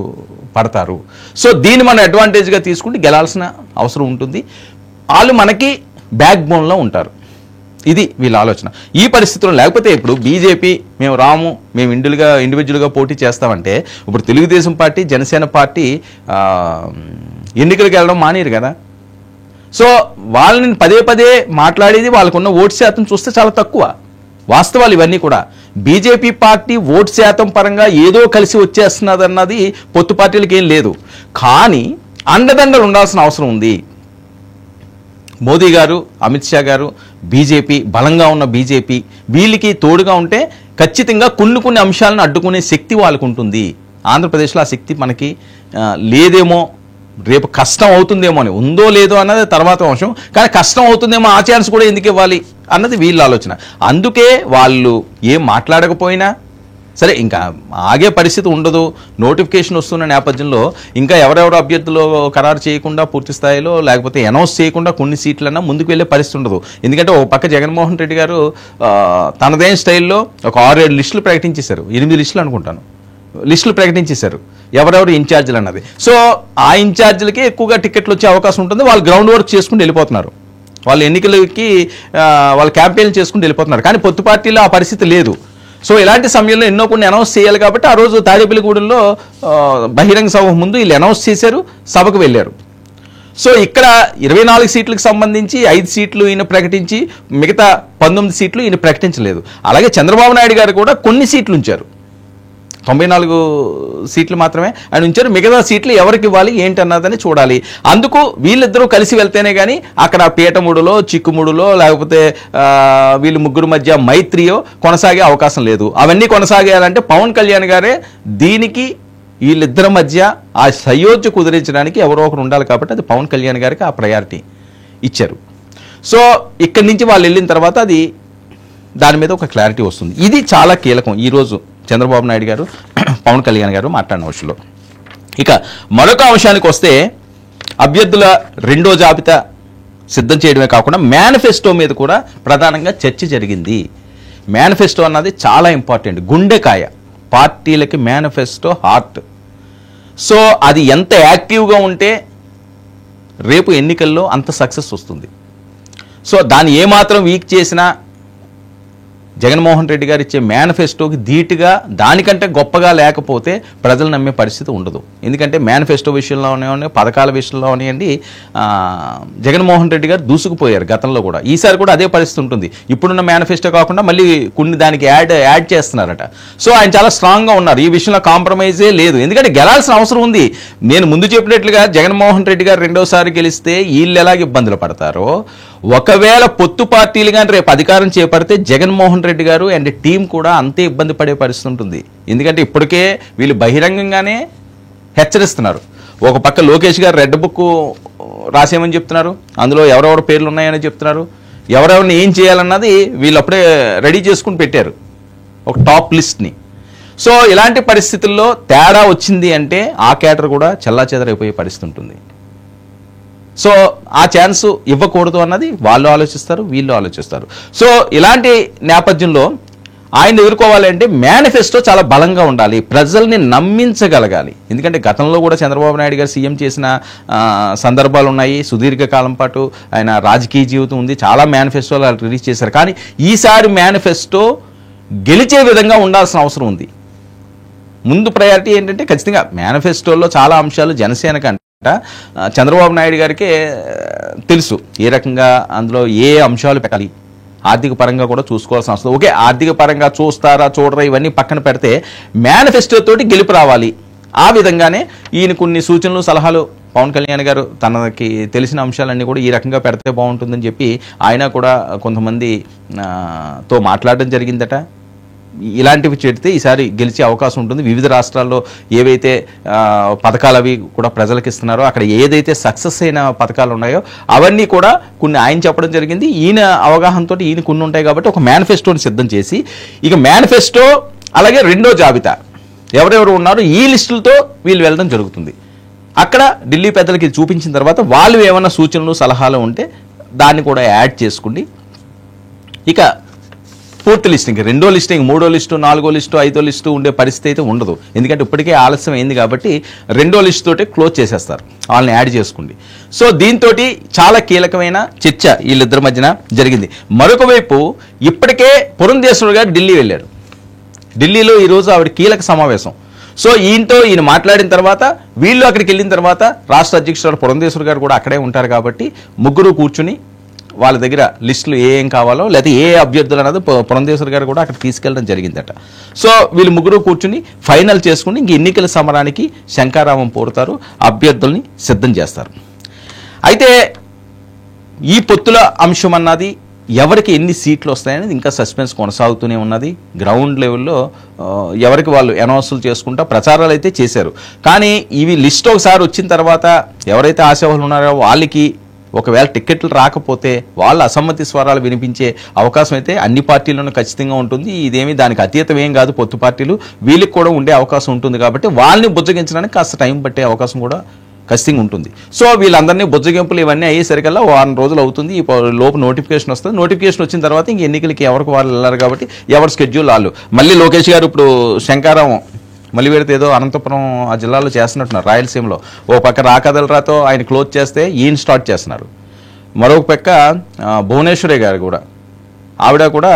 పడతారు. సో దీన్ని మనం అడ్వాంటేజ్గా తీసుకుంటే గెలాల్సిన అవసరం ఉంటుంది. వాళ్ళు మనకి బ్యాక్ బోన్లో ఉంటారు. ఇది వీళ్ళ ఆలోచన. ఈ పరిస్థితుల్లో లేకపోతే ఇప్పుడు బీజేపీ మేము రాము, మేము ఇండివిజువల్గా పోటీ చేస్తామంటే ఇప్పుడు తెలుగుదేశం పార్టీ జనసేన పార్టీ ఎన్నికలకు వెళ్ళడం మానేరు కదా. సో వాళ్ళని పదే పదే మాట్లాడేది వాళ్ళకున్న ఓటు శాతం చూస్తే చాలా తక్కువ. వాస్తవాలు ఇవన్నీ కూడా. బీజేపీ పార్టీ ఓటు శాతం పరంగా ఏదో కలిసి వచ్చేస్తున్నది అన్నది పొత్తు పార్టీలకు ఏం లేదు. కానీ అండదండలు ఉండాల్సిన అవసరం ఉంది. మోదీ గారు, అమిత్ షా గారు, బీజేపీ బలంగా ఉన్న బీజేపీ వీళ్ళకి తోడుగా ఉంటే ఖచ్చితంగా కొన్ని అంశాలను అడ్డుకునే శక్తి వాళ్ళకు ఉంటుంది. ఆంధ్రప్రదేశ్లో ఆ శక్తి మనకి లేదేమో రేపు కష్టం అవుతుందేమో అని, ఉందో లేదో అన్నది తర్వాత అంశం, కానీ కష్టం అవుతుందేమో ఆ ఛాన్స్ కూడా ఎందుకు ఇవ్వాలి అన్నది వీళ్ళ ఆలోచన. అందుకే వాళ్ళు ఏం మాట్లాడకపోయినా సరే ఇంకా ఆగే పరిస్థితి ఉండదు. నోటిఫికేషన్ వస్తున్న నేపథ్యంలో ఇంకా ఎవరెవరు అభ్యర్థులు ఖరారు చేయకుండా పూర్తి స్థాయిలో లేకపోతే అనౌన్స్ చేయకుండా కొన్ని సీట్లన్నా ముందుకు వెళ్ళే పరిస్థితి ఉండదు. ఎందుకంటే ఒక పక్క జగన్మోహన్ రెడ్డి గారు తనదైన స్టైల్లో ఒక 6-7 లిస్టులు ప్రకటించేశారు, 8 లిస్టులు అనుకుంటాను, లిస్టులు ప్రకటించేశారు ఎవరెవరు ఇన్ఛార్జీలు అన్నది. సో ఆ ఇన్ఛార్జీలకి ఎక్కువగా టికెట్లు వచ్చే అవకాశం ఉంటుంది. వాళ్ళు గ్రౌండ్ వర్క్ చేసుకుంటూ వెళ్ళిపోతున్నారు, వాళ్ళు ఎన్నికలకి వాళ్ళు క్యాంపెయిన్ చేసుకుంటూ వెళ్ళిపోతున్నారు. కానీ పొత్తు పార్టీలో ఆ పరిస్థితి లేదు. సో ఇలాంటి సమయంలో ఎన్నో కొన్ని అనౌన్స్ చేయాలి కాబట్టి ఆ రోజు తాడేపల్లిగూడెంలో బహిరంగ సభ ముందు వీళ్ళు అనౌన్స్ చేశారు, సభకు వెళ్ళారు. సో ఇక్కడ 24 సీట్లకు సంబంధించి 5 సీట్లు ఈయన ప్రకటించి మిగతా 19 సీట్లు ఈయన ప్రకటించలేదు. అలాగే చంద్రబాబు నాయుడు గారు కూడా కొన్ని సీట్లు ఉంచారు, 94 సీట్లు మాత్రమే ఆయన ఉంచారు. మిగతా సీట్లు ఎవరికి ఇవ్వాలి ఏంటి అన్నదని చూడాలి. అందుకు వీళ్ళిద్దరూ కలిసి వెళ్తేనే కానీ అక్కడ పీటముడులో చిక్కుముడులో లేకపోతే వీళ్ళు ముగ్గురు మధ్య మైత్రియో కొనసాగే అవకాశం లేదు. అవన్నీ కొనసాగేయాలంటే పవన్ కళ్యాణ్ గారే దీనికి వీళ్ళిద్దరి మధ్య ఆ సయోధ్య కుదిరించడానికి ఎవరో ఒకరు ఉండాలి కాబట్టి అది పవన్ కళ్యాణ్ గారికి ఆ ప్రయారిటీ ఇచ్చారు. సో ఇక్కడి నుంచి వాళ్ళు వెళ్ళిన తర్వాత అది దాని మీద ఒక క్లారిటీ వస్తుంది. ఇది చాలా కీలకం ఈరోజు చంద్రబాబు నాయుడు గారు పవన్ కళ్యాణ్ గారు మాట్లాడిన విషయంలో. ఇక మరొక అంశానికి వస్తే అభ్యర్థుల రెండో జాబితా సిద్ధం చేయడమే కాకుండా మేనిఫెస్టో మీద కూడా ప్రధానంగా చర్చ జరిగింది. మేనిఫెస్టో అన్నది చాలా ఇంపార్టెంట్, గుండెకాయ పార్టీలకి మేనిఫెస్టో హార్ట్. సో అది ఎంత యాక్టివ్గా ఉంటే రేపు ఎన్నికల్లో అంత సక్సెస్ వస్తుంది. సో దాన్ని ఏమాత్రం వీక్ చేసినా జగన్మోహన్ రెడ్డి గారు ఇచ్చే మేనిఫెస్టోకి ధీటుగా దానికంటే గొప్పగా లేకపోతే ప్రజలు నమ్మే పరిస్థితి ఉండదు. ఎందుకంటే మేనిఫెస్టో విషయంలో ఉన్నాయండి, పథకాల విషయంలో ఉన్నాయండి, జగన్మోహన్ రెడ్డి గారు దూసుకుపోయారు గతంలో కూడా. ఈసారి కూడా అదే పరిస్థితి ఉంటుంది. ఇప్పుడున్న మేనిఫెస్టో కాకుండా మళ్ళీ కొన్ని దానికి యాడ్ చేస్తున్నారట. సో ఆయన చాలా స్ట్రాంగ్గా ఉన్నారు, ఈ విషయంలో కాంప్రమైజే లేదు. ఎందుకంటే గెలాల్సిన అవసరం ఉంది. నేను ముందు చెప్పినట్లుగా జగన్మోహన్ రెడ్డి గారు రెండోసారి గెలిస్తే వీళ్ళు ఎలాగ ఇబ్బందులు పడతారో, ఒకవేళ పొత్తు పార్టీలు కానీ రేపు అధికారం చేపడితే జగన్మోహన్ రెడ్డి గారు అండ్ టీం కూడా అంతే ఇబ్బంది పడే పరిస్థితి ఉంటుంది. ఎందుకంటే ఇప్పటికే వీళ్ళు బహిరంగంగానే హెచ్చరిస్తున్నారు. ఒక పక్క లోకేష్ గారు రెడ్ బుక్ రాసేయమని చెప్తున్నారు, అందులో ఎవరెవరి పేర్లు ఉన్నాయని చెప్తున్నారు, ఎవరెవరిని ఏం చేయాలన్నది వీళ్ళు అప్పుడే రెడీ చేసుకుని పెట్టారు ఒక టాప్ లిస్ట్ని. సో ఇలాంటి పరిస్థితుల్లో తేడా వచ్చింది అంటే ఆ క్యాటర్ కూడా చెల్లాచెదరైపోయే పరిస్థితి ఉంటుంది. సో ఆ ఛాన్స్ ఇవ్వకూడదు అన్నది వాళ్ళు ఆలోచిస్తారు, వీళ్ళు ఆలోచిస్తారు. సో ఇలాంటి నేపథ్యంలో ఆయన ఎదుర్కోవాలంటే మేనిఫెస్టో చాలా బలంగా ఉండాలి, ప్రజల్ని నమ్మించగలగాలి. ఎందుకంటే గతంలో కూడా చంద్రబాబు నాయుడు గారు సీఎం చేసిన సందర్భాలు ఉన్నాయి, సుదీర్ఘకాలం పాటు ఆయన రాజకీయ జీవితం ఉంది, చాలా మేనిఫెస్టోలు రిలీజ్ చేశారు. కానీ ఈసారి మేనిఫెస్టో గెలిచే విధంగా ఉండాల్సిన అవసరం ఉంది. ముందు ప్రయారిటీ ఏంటంటే ఖచ్చితంగా మేనిఫెస్టోలో చాలా అంశాలు జనసేన కంటే చంద్రబాబు నాయుడు గారికి తెలుసు ఏ రకంగా అందులో ఏ అంశాలు పెట్టాలి. ఆర్థిక పరంగా కూడా చూసుకోవాల్సిన అవసరం. ఓకే, ఆర్థిక పరంగా చూస్తారా చూడరా ఇవన్నీ పక్కన పెడితే మేనిఫెస్టో తోటి గెలుపు రావాలి. ఆ విధంగానే ఈయన కొన్ని సూచనలు సలహాలు పవన్ కళ్యాణ్ గారు తనకి తెలిసిన అంశాలన్నీ కూడా ఈ రకంగా పెడితే బాగుంటుందని చెప్పి ఆయన కూడా కొంతమందితో మాట్లాడడం జరిగిందట. ఇలాంటివి చేస్తే ఈసారి గెలిచే అవకాశం ఉంటుంది. వివిధ రాష్ట్రాల్లో ఏవైతే పథకాలు అవి కూడా ప్రజలకు ఇస్తున్నారో అక్కడ ఏదైతే సక్సెస్ అయిన పథకాలు ఉన్నాయో అవన్నీ కూడా కొన్ని ఆయన చెప్పడం జరిగింది. ఈయన అవగాహనతో ఈయన కొన్ని ఉంటాయి కాబట్టి ఒక మేనిఫెస్టోని సిద్ధం చేసి ఇక మేనిఫెస్టో అలాగే రెండో జాబితా ఎవరెవరు ఉన్నారో ఈ లిస్టులతో వీళ్ళు వెళ్ళడం జరుగుతుంది. అక్కడ ఢిల్లీ పెద్దలకి చూపించిన తర్వాత వాళ్ళు ఏమైనా సూచనలు సలహాలు ఉంటే దాన్ని కూడా యాడ్ చేసుకుని ఇక పూర్తి లిస్టింగ్, రెండో లిస్టింగ్, మూడో లిస్టు, నాలుగో లిస్టు, ఐదో లిస్టు ఉండే పరిస్థితి అయితే ఉండదు. ఎందుకంటే ఇప్పటికే ఆలస్యం అయింది కాబట్టి రెండో లిస్టు తోటి క్లోజ్ చేసేస్తారు, వాళ్ళని యాడ్ చేసుకోండి. సో దీంతో చాలా కీలకమైన చర్చ వీళ్ళిద్దరి మధ్యన జరిగింది. మరొక వైపు ఇప్పటికే పురంధేశ్వరి గారు ఢిల్లీ వెళ్ళారు. ఢిల్లీలో ఈరోజు ఆవిడ కీలక సమావేశం. సో ఈయన మాట్లాడిన తర్వాత వీళ్ళు అక్కడికి వెళ్ళిన తర్వాత రాష్ట్ర అధ్యక్షుడు పురంధేశ్వరి గారు కూడా అక్కడే ఉంటారు కాబట్టి ముగ్గురు కూర్చుని వాళ్ళ దగ్గర లిస్టులు ఏం కావాలో లేదా ఏ అభ్యర్థులు అన్నది పురంధేశ్వరి గారు కూడా అక్కడ తీసుకెళ్ళడం జరిగిందట. సో వీళ్ళు ముగ్గురు కూర్చుని ఫైనల్ చేసుకుని ఇంక ఎన్నికల సమరానికి శంకారామం పోరుతారు, అభ్యర్థుల్ని సిద్ధం చేస్తారు. అయితే ఈ పొత్తుల అంశం అన్నది ఎవరికి ఎన్ని సీట్లు వస్తాయనేది ఇంకా సస్పెన్స్ కొనసాగుతూనే ఉన్నది. గ్రౌండ్ లెవెల్లో ఎవరికి వాళ్ళు అనౌన్సులు చేసుకుంటా ప్రచారాలు అయితే చేశారు. కానీ ఇవి లిస్ట్ ఒకసారి వచ్చిన తర్వాత ఎవరైతే ఆశావాహులు ఉన్నారో వాళ్ళకి ఒకవేళ టికెట్లు రాకపోతే వాళ్ళ అసమ్మతి స్వరాలు వినిపించే అవకాశం అయితే అన్ని పార్టీల్లోనూ ఖచ్చితంగా ఉంటుంది. ఇదేమి దానికి అతీతం ఏం కాదు. పొత్తు పార్టీలు వీళ్ళకి కూడా ఉండే అవకాశం ఉంటుంది కాబట్టి వాళ్ళని బుజ్జగించడానికి కాస్త టైం పట్టే అవకాశం కూడా ఖచ్చితంగా ఉంటుంది. సో వీళ్ళందరినీ బుజ్జగింపులు ఇవన్నీ అయ్యేసరికల్లా వారం రోజులు అవుతుంది. ఈ లోపు నోటిఫికేషన్ వస్తుంది. నోటిఫికేషన్ వచ్చిన తర్వాత ఇంక ఎన్నికలకి ఎవరికి వాళ్ళు వెళ్ళారు కాబట్టి ఎవరి స్కెడ్యూల్ వాళ్ళు. మళ్ళీ లోకేష్ గారు ఇప్పుడు శంకారం మళ్ళీ పెడితే ఏదో అనంతపురం ఆ జిల్లాలో చేస్తున్నట్టున్నారు, రాయలసీమలో. ఓ పక్క రాకదలరాతో ఆయన క్లోజ్ చేస్తే ఈయన స్టార్ట్ చేస్తున్నారు. మరొక పక్క భువనేశ్వరి గారు కూడా ఆవిడ కూడా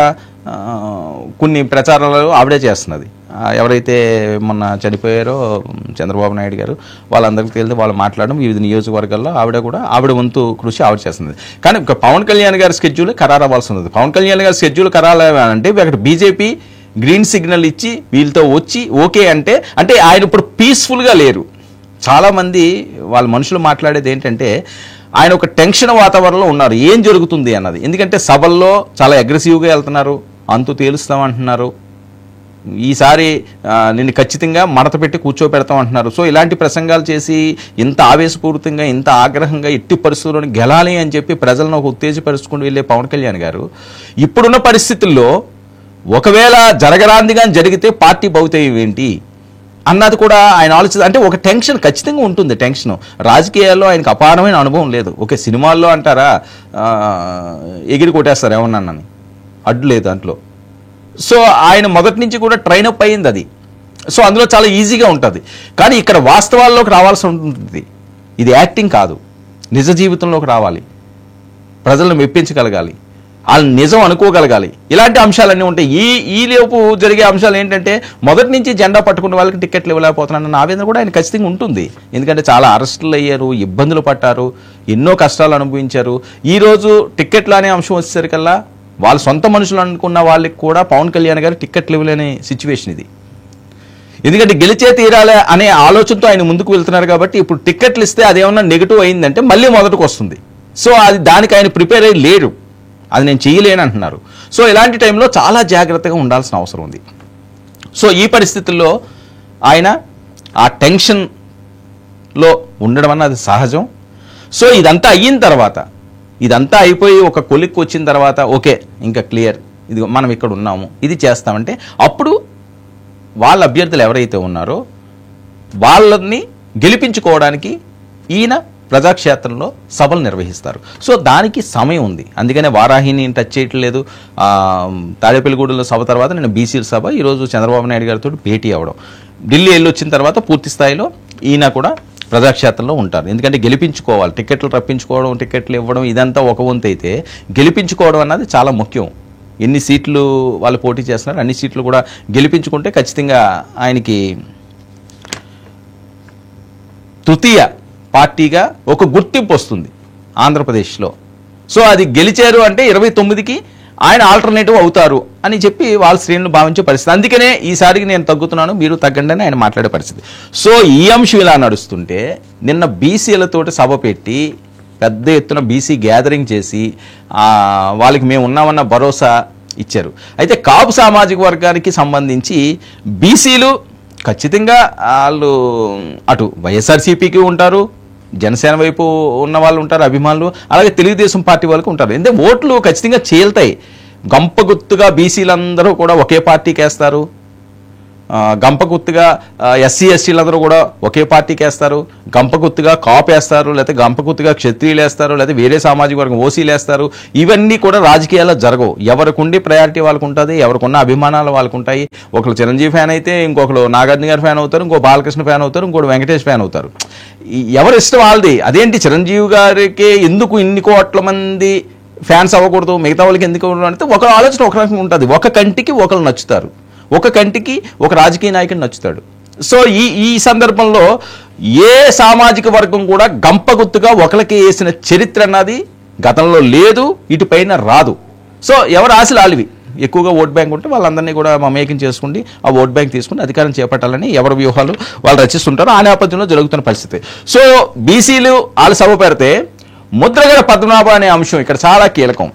కొన్ని ప్రచారాలు ఆవిడే చేస్తున్నది. ఎవరైతే మొన్న చనిపోయారో చంద్రబాబు నాయుడు గారు వాళ్ళందరికీ తెలిసి వాళ్ళు మాట్లాడడం వివిధ నియోజకవర్గాల్లో ఆవిడ వంతు కృషి ఆవిడ చేస్తున్నది. కానీ పవన్ కళ్యాణ్ గారి స్కెడ్యూల్ ఖరారు అవ్వాల్సి ఉన్నది. పవన్ కళ్యాణ్ గారి స్కెడ్యూల్ ఖరారు అంటే అక్కడ బీజేపీ గ్రీన్ సిగ్నల్ ఇచ్చి వీళ్ళతో వచ్చి ఓకే అంటే ఆయన ఇప్పుడు పీస్ఫుల్గా లేరు. చాలామంది వాళ్ళ మనుషులు మాట్లాడేది ఏంటంటే ఆయన ఒక టెన్షన్ వాతావరణంలో ఉన్నారు, ఏం జరుగుతుంది అన్నది. ఎందుకంటే సభల్లో చాలా అగ్రెసివ్గా వెళ్తున్నారు, అంతు తేలుస్తామంటున్నారు, ఈసారి నిన్ను ఖచ్చితంగా మడత పెట్టి కూర్చోపెడతాం అంటున్నారు. సో ఇలాంటి ప్రసంగాలు చేసి ఇంత ఆవేశపూరితంగా ఇంత ఆగ్రహంగా ఎట్టి పరిస్థితుల్లోని గెలాలి అని చెప్పి ప్రజలను ఒక ఉత్తేజపరుచుకుని వెళ్ళే పవన్ కళ్యాణ్ గారు ఇప్పుడున్న పరిస్థితుల్లో ఒకవేళ జరగరాందిగా జరిగితే పార్టీ భవితవ్యం ఏంటి అన్నది కూడా ఆయన ఆలోచన. అంటే ఒక టెన్షన్ ఖచ్చితంగా ఉంటుంది. టెన్షన్ రాజకీయాల్లో ఆయనకు అపారమైన అనుభవం లేదు. ఒక సినిమాల్లో అంటారా ఎగిరి కొట్టేస్తారు ఏమన్నానని, అడ్డు లేదు దాంట్లో. సో ఆయన మొదటి నుంచి కూడా ట్రైన్ అప్ అయింది అది. సో అందులో చాలా ఈజీగా ఉంటుంది. కానీ ఇక్కడ వాస్తవాల్లోకి రావాల్సి ఉంటుంది. ఇది యాక్టింగ్ కాదు, నిజ జీవితంలోకి రావాలి, ప్రజలను మెప్పించగలగాలి, వాళ్ళని నిజం అనుకోగలగాలి. ఇలాంటి అంశాలన్నీ ఉంటాయి. ఈ లోపు జరిగే అంశాలు ఏంటంటే మొదటి నుంచి జెండా పట్టుకున్న వాళ్ళకి టికెట్లు ఇవ్వలేకపోతున్నారన్న ఆవేదన కూడా ఆయన ఖచ్చితంగా ఉంటుంది. ఎందుకంటే చాలా అరెస్టులు అయ్యారు, ఇబ్బందులు పట్టారు, ఎన్నో కష్టాలు అనుభవించారు. ఈరోజు టికెట్లు అనే అంశం వచ్చేసరికల్లా వాళ్ళ సొంత మనుషులు అనుకున్న వాళ్ళకి కూడా పవన్ కళ్యాణ్ గారు టికెట్లు ఇవ్వలేని సిచ్యువేషన్ ఇది. ఎందుకంటే గెలిచే తీరాలే అనే ఆలోచనతో ఆయన ముందుకు వెళ్తున్నారు కాబట్టి ఇప్పుడు టికెట్లు ఇస్తే అదేమన్నా నెగిటివ్ అయిందంటే మళ్ళీ మొదటికి వస్తుంది. సో అది దానికి ఆయన ప్రిపేర్ అయ్యి లేరు, అది నేను చేయలేను అంటున్నారు. సో ఇలాంటి టైంలో చాలా జాగ్రత్తగా ఉండాల్సిన అవసరం ఉంది. సో ఈ పరిస్థితుల్లో ఆయన ఆ టెన్షన్లో ఉండడం అన్నది సహజం. సో ఇదంతా అయిన తర్వాత, ఇదంతా అయిపోయి ఒక కొలిక్కి వచ్చిన తర్వాత ఓకే ఇంకా క్లియర్, ఇది మనం ఇక్కడ ఉన్నాము, ఇది చేస్తామంటే అప్పుడు వాళ్ళ అభ్యర్థులు ఎవరైతే ఉన్నారో వాళ్ళని గెలిపించుకోవడానికి ఈయన ప్రజాక్షేత్రంలో సభలు నిర్వహిస్తారు. సో దానికి సమయం ఉంది. అందుకనే వారాహిని టచ్ చేయట్లేదు. తాడేపల్లిగూడెంలో సభ తర్వాత నేను బీసీల సభ ఈరోజు చంద్రబాబు నాయుడు గారితో భేటీ అవ్వడం, ఢిల్లీ వెళ్ళి వచ్చిన తర్వాత పూర్తి స్థాయిలో ఈయన కూడా ప్రజాక్షేత్రంలో ఉంటారు. ఎందుకంటే గెలిపించుకోవాలి, టికెట్లు రప్పించుకోవడం, టికెట్లు ఇవ్వడం ఇదంతా ఒక వంతు అయితే గెలిపించుకోవడం అన్నది చాలా ముఖ్యం. ఎన్ని సీట్లు వాళ్ళు పోటీ చేస్తున్నారు అన్ని సీట్లు కూడా గెలిపించుకుంటే ఖచ్చితంగా ఆయనకి తృతీయ పార్టీగా ఒక గుర్తింపు వస్తుంది ఆంధ్రప్రదేశ్లో. సో అది గెలిచారు అంటే 29కి ఆయన ఆల్టర్నేటివ్ అవుతారు అని చెప్పి వాళ్ళ శ్రేణులు భావించే పరిస్థితి. అందుకనే ఈసారికి నేను తగ్గుతున్నాను, మీరు తగ్గండి అని ఆయన మాట్లాడే పరిస్థితి. సో ఈ అంశం ఇలా నడుస్తుంటే నిన్న బీసీలతోటి సభ పెట్టి పెద్ద ఎత్తున బీసీ గ్యాదరింగ్ చేసి వాళ్ళకి మేము ఉన్నామన్న భరోసా ఇచ్చారు. అయితే కాపు సామాజిక వర్గానికి సంబంధించి బీసీలు ఖచ్చితంగా వాళ్ళు అటు వైఎస్ఆర్సీపీకి ఉంటారు, జనసేన వైపు ఉన్న వాళ్ళు ఉంటారు అభిమానులు, అలాగే తెలుగుదేశం పార్టీ వాళ్ళకి ఉంటారు. ఎందుకంటే ఓట్లు ఖచ్చితంగా చీల్తాయి. గంపగుత్తుగా బీసీలందరూ కూడా ఒకే పార్టీకి వేస్తారు, గంపగుత్తుగా ఎస్సీ ఎస్టీలందరూ కూడా ఒకే పార్టీకి వేస్తారు, గంపగుత్తుగా కాపు వేస్తారు, లేకపోతే గంపగుత్తుగా క్షత్రియులు వేస్తారు, లేకపోతే వేరే సామాజిక వర్గం ఓసీలు వేస్తారు. ఇవన్నీ కూడా రాజకీయాల్లో జరగవు. ఎవరికి ఉండి ప్రయారిటీ వాళ్ళకు ఉంటుంది, ఎవరికి ఉన్న అభిమానాలు వాళ్ళకు ఉంటాయి. ఒకరు చిరంజీవి ఫ్యాన్ అయితే ఇంకొకరు నాగార్జున గారి ఫ్యాన్ అవుతారు, ఇంకో బాలకృష్ణ ఫ్యాన్ అవుతారు, ఇంకోటి వెంకటేష్ ఫ్యాన్ అవుతారు. ఎవరు ఇష్టం వాళ్ళది. అదేంటి చిరంజీవి గారికి ఎందుకు ఇన్ని కోట్ల మంది ఫ్యాన్స్ అవ్వకూడదు, మిగతా వాళ్ళకి ఎందుకు అంటే ఒక ఆలోచన ఒక రకంగా ఉంటుంది. ఒక కంటికి ఒకరు నచ్చుతారు, ఒక కంటికి ఒక రాజకీయ నాయకుడు నచ్చుతాడు. సో ఈ సందర్భంలో ఏ సామాజిక వర్గం కూడా గంపగుత్తుగా ఒకరికి వేసిన చరిత్ర అన్నది గతంలో లేదు, ఇటుపైన రాదు. సో ఎవరు ఆశలు ఆలివి. ఎక్కువగా ఓట్ బ్యాంక్ ఉంటే వాళ్ళందరినీ కూడా మమేకం చేసుకుని ఆ ఓట్ బ్యాంక్ తీసుకుని అధికారం చేపట్టాలని ఎవరి వ్యూహాలు వాళ్ళు రచిస్తుంటారో ఆ నేపథ్యంలో జరుగుతున్న పరిస్థితి. సో బీసీలు వాళ్ళు సభ పెడితే ముద్రగడ పద్మనాభ అనే అంశం ఇక్కడ చాలా కీలకం.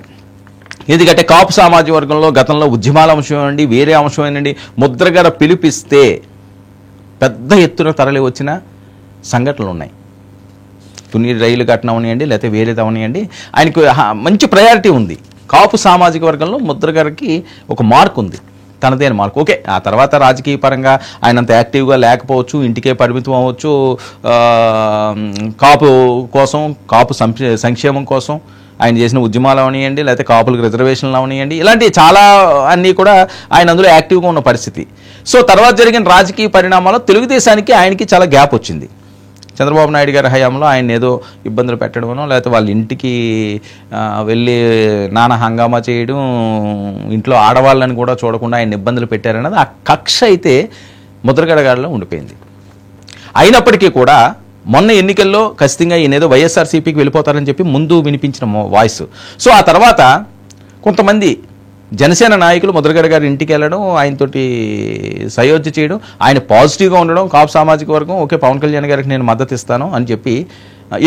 ఎందుకంటే కాపు సామాజిక వర్గంలో గతంలో ఉద్యమాల అంశం ఏనండి, వేరే అంశం ఏనండి, ముద్రగడ పిలిపిస్తే పెద్ద ఎత్తున తరలి వచ్చిన సంఘటనలు ఉన్నాయి. తుని రైలు ఘటన అవనియండి, లేకపోతే వేరేది అవనియండి, ఆయనకు మంచి ప్రయారిటీ ఉంది. కాపు సామాజిక వర్గంలో ముద్రగడకి ఒక మార్క్ ఉంది, తనదైన మార్క్. ఓకే, ఆ తర్వాత రాజకీయ పరంగా ఆయన అంత యాక్టివ్గా లేకపోవచ్చు, ఇంటికే పరిమితం అవ్వచ్చు, కాపు కోసం, కాపు సంక్షేమం కోసం ఆయన చేసిన ఉద్యమాలు అవనియండి, లేకపోతే కాపులకు రిజర్వేషన్లు అవనియండి, ఇలాంటి చాలా అన్నీ కూడా ఆయన అందులో యాక్టివ్గా ఉన్న పరిస్థితి. సో తర్వాత జరిగిన రాజకీయ పరిణామాల్లో తెలుగుదేశానికి ఆయనకి చాలా గ్యాప్ వచ్చింది. చంద్రబాబు నాయుడు గారి హయాంలో ఆయన ఏదో ఇబ్బందులు పెట్టడమనో, లేకపోతే వాళ్ళ ఇంటికి వెళ్ళి నానా హంగామా చేయడం, ఇంట్లో ఆడవాళ్ళని కూడా చూడకుండా ఆయన ఇబ్బందులు పెట్టారన్నది ఆ కక్ష అయితే ముద్రగడ గారిలో ఉండిపోయింది. అయినప్పటికీ కూడా మొన్న ఎన్నికల్లో ఖచ్చితంగా ఈయన ఏదో వైఎస్ఆర్సీపీకి వెళ్ళిపోతారని చెప్పి ముందు వినిపించిన వాయిస్. సో ఆ తర్వాత కొంతమంది జనసేన నాయకులు ముద్రగడ గారి ఇంటికి వెళ్ళడం, ఆయనతోటి సయోధ్య చేయడం, ఆయన పాజిటివ్గా ఉండడం, కాపు సామాజిక వర్గం ఓకే పవన్ కళ్యాణ్ గారికి నేను మద్దతు ఇస్తాను అని చెప్పి,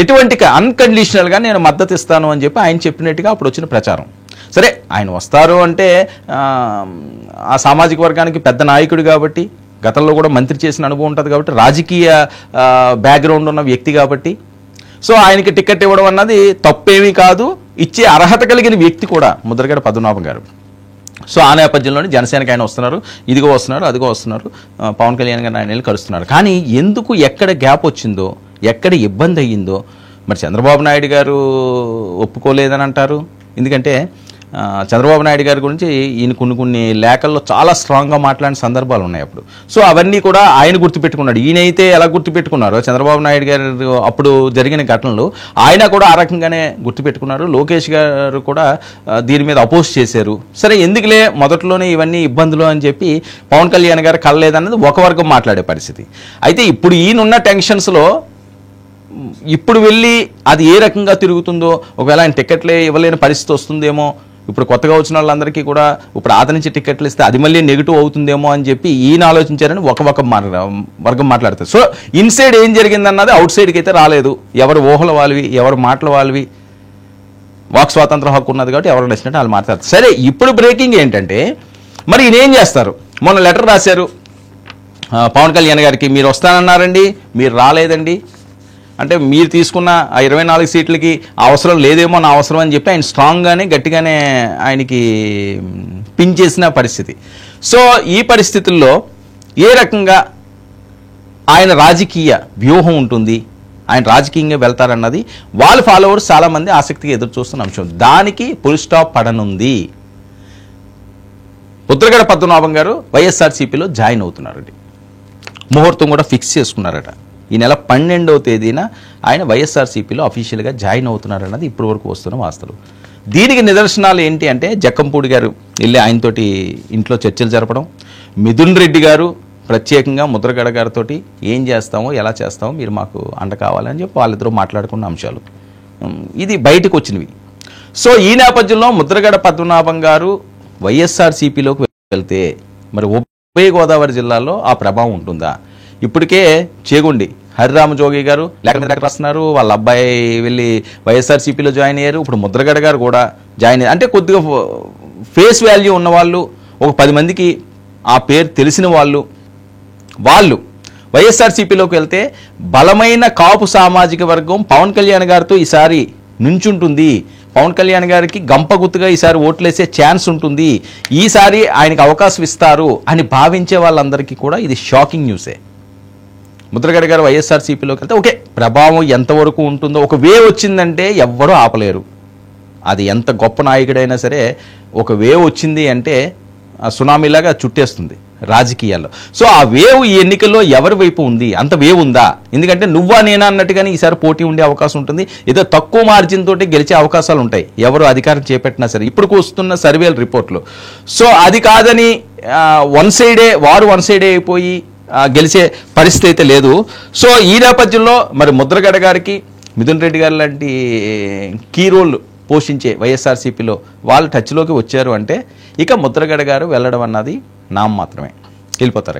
ఎటువంటి అన్కండిషనల్గా నేను మద్దతు ఇస్తాను అని చెప్పి ఆయన చెప్పినట్టుగా అప్పుడు వచ్చిన ప్రచారం. సరే, ఆయన వస్తారు అంటే ఆ సామాజిక వర్గానికి పెద్ద నాయకుడు కాబట్టి, గతంలో కూడా మంత్రి చేసిన అనుభవం ఉంటుంది కాబట్టి, రాజకీయ బ్యాక్గ్రౌండ్ ఉన్న వ్యక్తి కాబట్టి, సో ఆయనకి టికెట్ ఇవ్వడం అన్నది తప్పేమీ కాదు, ఇచ్చే అర్హత కలిగిన వ్యక్తి కూడా ముద్రగడ పద్మనాభం గారు. సో ఆ నేపథ్యంలోనే జనసేనకి ఆయన వస్తున్నారు, ఇదిగో వస్తున్నారు, అదిగో వస్తున్నారు, పవన్ కళ్యాణ్ గారిని ఆయన వెళ్ళి కలుస్తున్నారు. కానీ ఎందుకు ఎక్కడ గ్యాప్ వచ్చిందో, ఎక్కడ ఇబ్బంది అయ్యిందో మరి చంద్రబాబు నాయుడు గారు ఒప్పుకోలేదని అంటారు. ఎందుకంటే చంద్రబాబు నాయుడు గారి గురించి ఈయన కొన్ని లేఖల్లో చాలా స్ట్రాంగ్గా మాట్లాడిన సందర్భాలు ఉన్నాయి అప్పుడు. సో అవన్నీ కూడా ఆయన గుర్తుపెట్టుకున్నాడు. ఈయనైతే ఎలా గుర్తుపెట్టుకున్నారో చంద్రబాబు నాయుడు గారు అప్పుడు జరిగిన ఘటనలు ఆయన కూడా ఆ రకంగానే గుర్తుపెట్టుకున్నారు. లోకేష్ గారు కూడా దీని మీద అపోజ్ చేశారు. సరే ఎందుకులే మొదట్లోనే ఇవన్నీ ఇబ్బందులు అని చెప్పి పవన్ కళ్యాణ్ గారు కలలేదన్నది ఒక వర్గం మాట్లాడే పరిస్థితి. అయితే ఇప్పుడు ఈయనున్న టెన్షన్స్లో ఇప్పుడు వెళ్ళి అది ఏ రకంగా తిరుగుతుందో, ఒకవేళ ఆయన టికెట్లే ఇవ్వలేని పరిస్థితి వస్తుందేమో, ఇప్పుడు కొత్తగా వచ్చిన వాళ్ళందరికీ కూడా ఇప్పుడు ఆదరించి టికెట్లు ఇస్తే అది మళ్ళీ నెగిటివ్ అవుతుందేమో అని చెప్పి ఈయన ఆలోచించారని ఒక వర్గం మాట్లాడతారు. సో ఇన్సైడ్ ఏం జరిగిందన్నది అవుట్ సైడ్కి అయితే రాలేదు. ఎవరు ఊహల వాళ్ళవి, ఎవరు మాటల వాళ్ళవి, వాక్ స్వాతంత్ర హక్కు ఉన్నది కాబట్టి ఎవరు నచ్చినట్టు వాళ్ళు మాట్లాడతారు. సరే, ఇప్పుడు బ్రేకింగ్ ఏంటంటే మరి ఈయన ఏం చేస్తారు? మొన్న లెటర్ రాశారు పవన్ కళ్యాణ్ గారికి, మీరు వస్తానన్నారండి, మీరు రాలేదండి, అంటే మీరు తీసుకున్న ఆ 24 సీట్లకి అవసరం లేదేమో నా అవసరం అని చెప్పి ఆయన స్ట్రాంగ్గానే గట్టిగానే ఆయనకి పిన్ చేసిన పరిస్థితి. సో ఈ పరిస్థితుల్లో ఏ రకంగా ఆయన రాజకీయ వ్యూహం ఉంటుంది, ఆయన రాజకీయంగా వెళ్తారన్నది వాళ్ళ ఫాలోవర్స్ చాలామంది ఆసక్తిగా ఎదురు చూస్తున్న అంశం. దానికి ఫుల్ స్టాప్ పడనుంది. ముద్రగడ పద్మనాభం గారు వైఎస్ఆర్సీపీలో జాయిన్ అవుతున్నారండి. ముహూర్తం కూడా ఫిక్స్ చేసుకున్నారట. ఈ నెల 12వ తేదీన ఆయన వైఎస్ఆర్సీపీలో అఫీషియల్గా జాయిన్ అవుతున్నారన్నది ఇప్పటి వరకు వస్తున్న వాస్తవం. దీనికి నిదర్శనాలు ఏంటి అంటే జక్కంపూడి గారు వెళ్ళి ఆయనతోటి ఇంట్లో చర్చలు జరపడం, మిథున్ రెడ్డి గారు ప్రత్యేకంగా ముద్రగడ గారితో ఏం చేస్తామో ఎలా చేస్తామో మీరు మాకు అండ కావాలని చెప్పి వాళ్ళిద్దరూ మాట్లాడుకున్న అంశాలు ఇది బయటకు వచ్చినవి. సో ఈ నేపథ్యంలో ముద్రగడ పద్మనాభం గారు వైఎస్ఆర్సీపీలోకి వెళ్తే మరి ఉభయ గోదావరి జిల్లాలో ఆ ప్రభావం ఉంటుందా? ఇప్పటికే చేగుండి హరిరామజోగి గారు లేఖ రాస్తున్నారు, వాళ్ళ అబ్బాయి వెళ్ళి వైఎస్ఆర్సీపీలో జాయిన్ అయ్యారు. ఇప్పుడు ముద్రగడ గారు కూడా జాయిన్ అయ్యారు. అంటే కొద్దిగా ఫేస్ వాల్యూ ఉన్నవాళ్ళు, ఒక 10 మందికి ఆ పేరు తెలిసిన వాళ్ళు వైఎస్ఆర్సీపీలోకి వెళ్తే బలమైన కాపు సామాజిక వర్గం పవన్ కళ్యాణ్ గారితో ఈసారి నుంచుంటుంది, పవన్ కళ్యాణ్ గారికి గంపగుత్తుగా ఈసారి ఓట్లేసే ఛాన్స్ ఉంటుంది, ఈసారి ఆయనకు అవకాశం ఇస్తారు అని భావించే వాళ్ళందరికీ కూడా ఇది షాకింగ్ న్యూసే. ముద్రగడ గారు వైఎస్ఆర్సీపీలోకి వెళ్తే ఓకే, ప్రభావం ఎంతవరకు ఉంటుందో, ఒక వేవ్ వచ్చిందంటే ఎవ్వరూ ఆపలేరు. అది ఎంత గొప్ప నాయకుడైనా సరే ఒక వేవ్ వచ్చింది అంటే ఆ సునామీలాగా చుట్టేస్తుంది రాజకీయాల్లో. సో ఆ వేవ్ ఈ ఎన్నికల్లో ఎవరి వైపు ఉంది? అంత వేవ్ ఉందా? ఎందుకంటే నువ్వా నేనా అన్నట్టుగానే ఈసారి పోటీ ఉండే అవకాశం ఉంటుంది. ఏదో తక్కువ మార్జిన్ తోటి గెలిచే అవకాశాలు ఉంటాయి ఎవరు అధికారం చేపట్టినా సరే, ఇప్పుడు వస్తున్న సర్వేల రిపోర్ట్లు. సో అది కాదని వన్ సైడే అయిపోయి గెలిచే పరిస్థితి అయితే లేదు. సో ఈ నేపథ్యంలో మరి ముద్రగడ గారికి మిథున్ రెడ్డి గారు లాంటి కీ రోల్ పోషించే వైఎస్ఆర్సీపీలో వాళ్ళు టచ్లోకి వచ్చారు అంటే ఇక ముద్రగడ గారు వెళ్ళడం అన్నది నామ మాత్రమే, వెళ్ళిపోతారు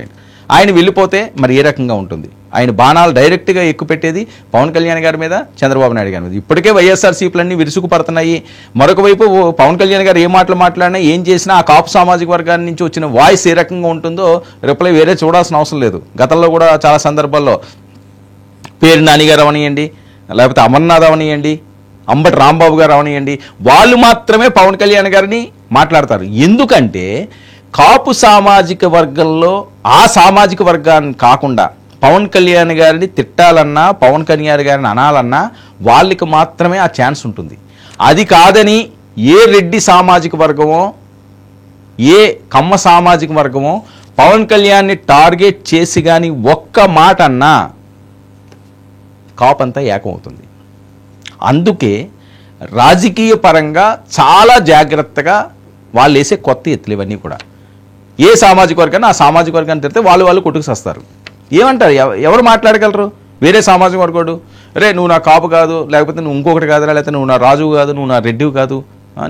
ఆయన వెళ్ళిపోతే మరి ఏ రకంగా ఉంటుంది? ఆయన బాణాలు డైరెక్ట్గా ఎక్కుపెట్టేది పవన్ కళ్యాణ్ గారి మీద, చంద్రబాబు నాయుడు గారి మీద. ఇప్పటికే వైఎస్ఆర్సీపీలన్నీ విరుసుకుపడుతున్నాయి. మరొక వైపు పవన్ కళ్యాణ్ గారు ఏ మాటలు మాట్లాడినా, ఏం చేసినా ఆ కాపు సామాజిక వర్గాన్ని నుంచి వచ్చిన వాయిస్ ఏ రకంగా ఉంటుందో రిప్లై వేరే చూడాల్సిన అవసరం లేదు. గతంలో కూడా చాలా సందర్భాల్లో పేరు నాని గారు అవనియండి, లేకపోతే అమర్నాథ్ అవనియండి, అంబటి రాంబాబు గారు అవనియండి, వాళ్ళు మాత్రమే పవన్ కళ్యాణ్ గారిని మాట్లాడతారు. ఎందుకంటే కాపు సామాజిక వర్గంలో ఆ సామాజిక వర్గాన్ని కాకుండా పవన్ కళ్యాణ్ గారిని తిట్టాలన్నా, పవన్ కళ్యాణ్ గారిని అనాలన్నా వాళ్ళకి మాత్రమే ఆ ఛాన్స్ ఉంటుంది. అది కాదని ఏ రెడ్డి సామాజిక వర్గమో, ఏ కమ్మ సామాజిక వర్గమో పవన్ కళ్యాణ్ని టార్గెట్ చేసి కానీ ఒక్క మాట అన్నా కాపంతా ఏకమవుతుంది. అందుకే రాజకీయ పరంగా చాలా జాగ్రత్తగా వాళ్ళు వేసే కొత్త ఎత్తులు ఇవన్నీ కూడా. ఏ సామాజిక వర్గాన్ని ఆ సామాజిక వర్గాన్ని తిడితే వాళ్ళు కొట్టుకు వస్తారు. ఏమంటారు, ఎవరు మాట్లాడగలరు? వేరే సామాజిక వర్గాడు రే నువ్వు నా కాపు కాదు, లేకపోతే నువ్వు ఇంకొకటి కాదురా, లేకపోతే నువ్వు నా రాజువు కాదు, నువ్వు నా రెడ్డివి కాదు,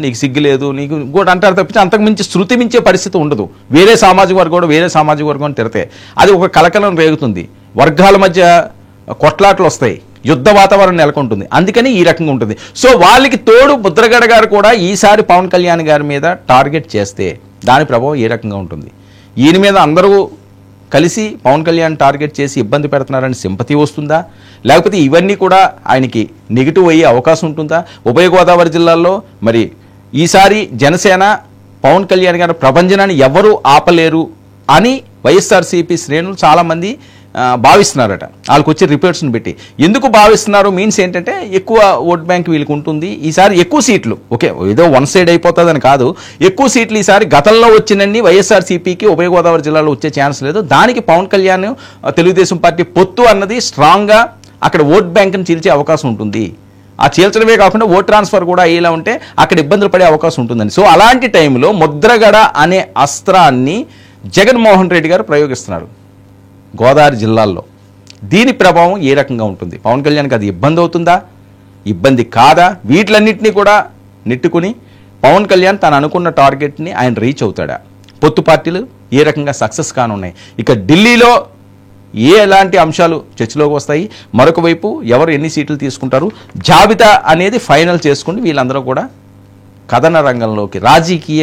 నీకు సిగ్గు లేదు, నీకు ఇంకోటి అంటారు తప్పించి అంతకు మించి శృతి మించే పరిస్థితి ఉండదు. వేరే సామాజిక వర్గం వేరే సామాజిక వర్గం తిడితే అది ఒక కలకలం రేగుతుంది, వర్గాల మధ్య కొట్లాట్లు వస్తాయి, యుద్ధ వాతావరణం నెలకొంటుంది. అందుకని ఈ రకంగా ఉంటుంది. సో వాళ్ళకి తోడు ముద్రగడ గారు కూడా ఈసారి పవన్ కళ్యాణ్ గారి మీద టార్గెట్ చేస్తే దాని ప్రభావం ఏ రకంగా ఉంటుంది? ఈయన మీద అందరూ కలిసి పవన్ కళ్యాణ్ టార్గెట్ చేసి ఇబ్బంది పెడుతున్నారని సింపతి వస్తుందా, లేకపోతే ఇవన్నీ కూడా ఆయనకి నెగిటివ్ అయ్యే అవకాశం ఉంటుందా? ఉభయ గోదావరి జిల్లాల్లో మరి ఈసారి జనసేన పవన్ కళ్యాణ్ గారి ప్రభంజనాన్ని ఎవరూ ఆపలేరు అని వైఎస్ఆర్సీపీ శ్రేణులు చాలామంది భావిస్తున్నారట. వాళ్ళకి వచ్చే రిపోర్ట్స్ని పెట్టి ఎందుకు భావిస్తున్నారు మీన్స్ ఏంటంటే ఎక్కువ ఓట్ బ్యాంక్ వీళ్ళకి ఉంటుంది, ఈసారి ఎక్కువ సీట్లు, ఓకే ఏదో వన్ సైడ్ అయిపోతుందని కాదు, ఎక్కువ సీట్లు ఈసారి గతంలో వచ్చినన్ని వైఎస్ఆర్సీపీకి ఉభయ గోదావరి జిల్లాలో వచ్చే ఛాన్స్ లేదు. దానికి పవన్ కళ్యాణ్ తెలుగుదేశం పార్టీ పొత్తు అన్నది స్ట్రాంగ్గా అక్కడ ఓట్ బ్యాంక్ని చీల్చే అవకాశం ఉంటుంది. ఆ చీల్చడమే కాకుండా ఓట్ ట్రాన్స్ఫర్ కూడా అయ్యేలా ఉంటే అక్కడ ఇబ్బందులు పడే అవకాశం ఉంటుందని. సో అలాంటి టైంలో ముద్రగడ అనే అస్త్రాన్ని జగన్మోహన్ రెడ్డి గారు ప్రయోగిస్తున్నారు గోదావరి జిల్లాల్లో. దీని ప్రభావం ఏ రకంగా ఉంటుంది? పవన్ కళ్యాణ్కి అది ఇబ్బంది అవుతుందా, ఇబ్బంది కాదా? వీటిలన్నింటినీ కూడా నెట్టుకుని పవన్ కళ్యాణ్ తను అనుకున్న టార్గెట్ని ఆయన రీచ్ అవుతాడా? పొత్తు పార్టీలు ఏ రకంగా సక్సెస్ కానున్నాయి? ఇక ఢిల్లీలో ఎలాంటి అంశాలు చర్చలోకి వస్తాయి? మరొక వైపు ఎవరు ఎన్ని సీట్లు తీసుకుంటారు? జాబితా అనేది ఫైనల్ చేసుకుని వీళ్ళందరూ కూడా కథన రంగంలోకి, రాజకీయ